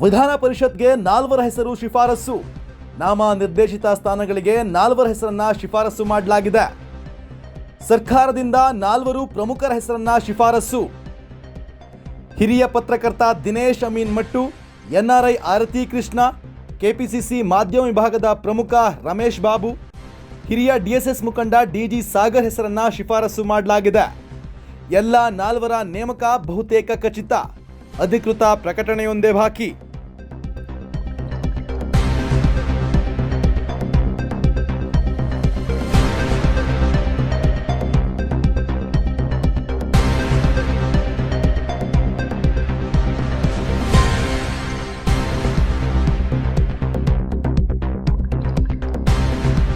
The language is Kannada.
ವಿಧಾನ ಪರಿಷತ್ಗೆ 4 ಹೆಸರು ಶಿಫಾರಸು. ನಾಮ ನಿರ್ದೇಶಿತ ಸ್ಥಾನಗಳಿಗೆ 4 ಹೆಸರನ್ನ ಶಿಫಾರಸು ಮಾಡಲಾಗಿದೆ. ಸರ್ಕಾರದಿಂದ 4 ಪ್ರಮುಖರ ಹೆಸರನ್ನ ಶಿಫಾರಸು. ಹಿರಿಯ ಪತ್ರಕರ್ತ ದಿನೇಶ್ ಅಮೀನ್ ಮಟ್ಟು, ಎನ್ಆರ್ಐ ಆರತಿ ಕೃಷ್ಣ, ಕೆಪಿಸಿಸಿ ಮಾಧ್ಯಮ ವಿಭಾಗದ ಪ್ರಮುಖ ರಮೇಶ್ ಬಾಬು, ಹಿರಿಯ ಡಿಎಸ್ಎಸ್ ಮುಖಂಡ ಡಿಜಿ ಸಾಗರ್ ಹೆಸರನ್ನ ಶಿಫಾರಸು ಮಾಡಲಾಗಿದೆ. ಎಲ್ಲ 4 ನೇಮಕ ಬಹುತೇಕ ಖಚಿತ. ಅಧಿಕೃತ ಪ್ರಕಟಣೆಯೊಂದೇ ಬಾಕಿ.